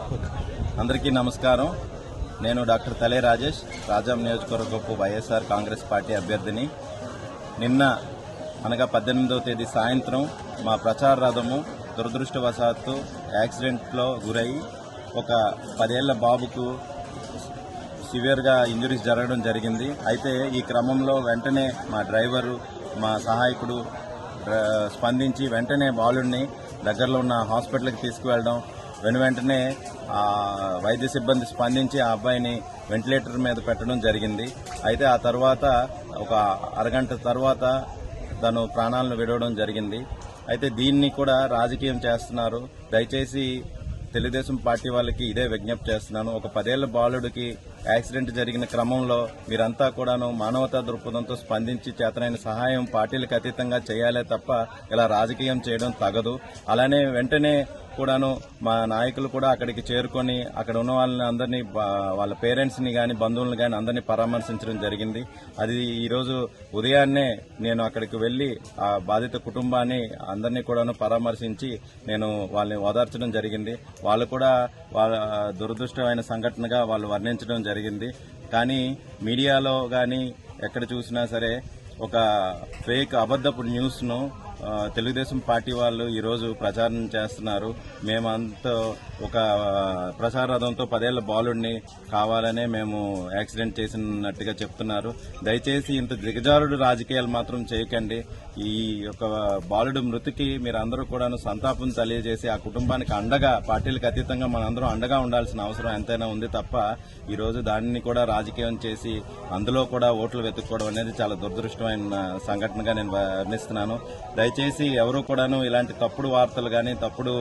అందరికీ నమస్కారం. నేను డాక్టర్ తలే రాజేష్, రాజాం నియోజకవర్గపు వైఎస్ఆర్ కాంగ్రెస్ పార్టీ అభ్యర్థిని. నిన్న అనగా 18వ తేదీ సాయంత్రం మా ప్రచార రథము దురదృష్టవశాత్తు యాక్సిడెంట్లో గురై ఒక 10 ఏళ్ల బాబుకు సివియర్గా ఇంజరీస్ జరగడం జరిగింది. అయితే ఈ క్రమంలో వెంటనే మా డ్రైవరు, మా సహాయకుడు స్పందించి వెంటనే బాలుడిని దగ్గరలో ఉన్న హాస్పిటల్కి తీసుకువెళ్ళడం, వెంటనే వైద్య సిబ్బంది స్పందించి ఆ అబ్బాయిని వెంటిలేటర్ మీద పెట్టడం జరిగింది. అయితే ఆ తర్వాత ఒక అరగంట తర్వాత తను ప్రాణాలను విడవడం జరిగింది. అయితే దీన్ని కూడా రాజకీయం చేస్తున్నారు. దయచేసి తెలుగుదేశం పార్టీ వాళ్ళకి ఇదే విజ్ఞప్తి చేస్తున్నాను. ఒక 10 ఏళ్ల బాలుడికి యాక్సిడెంట్ జరిగిన క్రమంలో మీరంతా కూడాను మానవతా దృక్పథంతో స్పందించి చేతనైన సహాయం పార్టీలకు అతీతంగా చేయాలే తప్ప ఇలా రాజకీయం చేయడం తగదు. అలానే వెంటనే కూడాను మా నాయకులు కూడా అక్కడికి చేరుకొని అక్కడ ఉన్న వాళ్ళని అందరినీ, వాళ్ళ పేరెంట్స్ని కానీ బంధువులను కానీ అందరినీ పరామర్శించడం జరిగింది. అది ఈరోజు ఉదయాన్నే నేను అక్కడికి వెళ్లి ఆ బాధిత కుటుంబాన్ని అందరినీ కూడాను పరామర్శించి నేను వాళ్ళని ఓదార్చడం జరిగింది. వాళ్ళు కూడా వాళ్ళ దురదృష్టమైన సంఘటనగా వాళ్ళు వర్ణించడం జరిగింది. కానీ మీడియాలో కానీ ఎక్కడ చూసినా సరే ఒక ఫేక్ అబద్ధపు న్యూస్ను తెలుగుదేశం పార్టీ వాళ్ళు ఈరోజు ప్రచారం చేస్తున్నారు. మేమంతా ఒక ప్రచార రథంతో 10 ఏళ్ల బాలుడిని కావాలనే మేము యాక్సిడెంట్ చేసినట్టుగా చెప్తున్నారు. దయచేసి ఇంత దిగజారుడు రాజకీయాలు మాత్రం చేయకండి. ఈ యొక్క బాలుడు మృతికి మీరందరూ కూడాను సంతాపం తెలియజేసి ఆ కుటుంబానికి అండగా, పార్టీలకు అతీతంగా మనందరం అండగా ఉండాల్సిన అవసరం ఎంతైనా ఉంది తప్ప ఈరోజు దానిని కూడా రాజకీయం చేసి అందులో కూడా ఓట్లు వెతుక్కోవడం అనేది చాలా దురదృష్టమైన సంఘటనగా నేను వర్ణిస్తున్నాను. దయచేసి ఎవరు కూడాను ఇలాంటి తప్పుడు వార్తలు కానీ తప్పుడు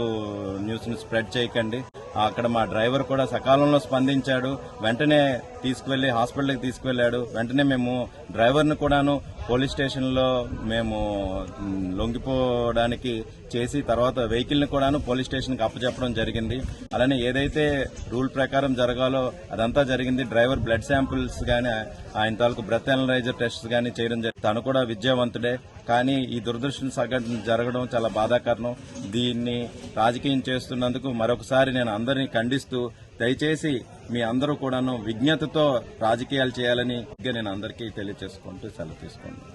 న్యూస్ ను స్ప్రెడ్ చేయకండి. అక్కడ మా డ్రైవర్ కూడా సకాలంలో స్పందించాడు. వెంటనే తీసుకువెళ్లి హాస్పిటల్కి తీసుకువెళ్లాడు. వెంటనే మేము డ్రైవర్ను కూడాను పోలీస్ స్టేషన్లో మేము లొంగిపోవడానికి చేసి తర్వాత వెహికల్ని కూడాను పోలీస్ స్టేషన్కి అప్పచెప్పడం జరిగింది. అలానే ఏదైతే రూల్ ప్రకారం జరగాలో అదంతా జరిగింది. డ్రైవర్ బ్లడ్ శాంపిల్స్ కానీ ఆయన తాలూకు బ్రెత్ అనలైజర్ టెస్ట్ కానీ చేయడం జరిగింది. తను కూడా విద్యావంతుడే. కానీ ఈ దురదృష్టం సంఘటన జరగడం చాలా బాధాకరం. దీన్ని రాజకీయం చేస్తున్నందుకు మరొకసారి నేను అందరినీ ఖండిస్తూ, దయచేసి మీ అందరూ కూడాను విజ్ఞతతో రాజకీయాలు చేయాలని నేను అందరికీ తెలియజేసుకుంటూ సెలవు తీసుకుంటాను.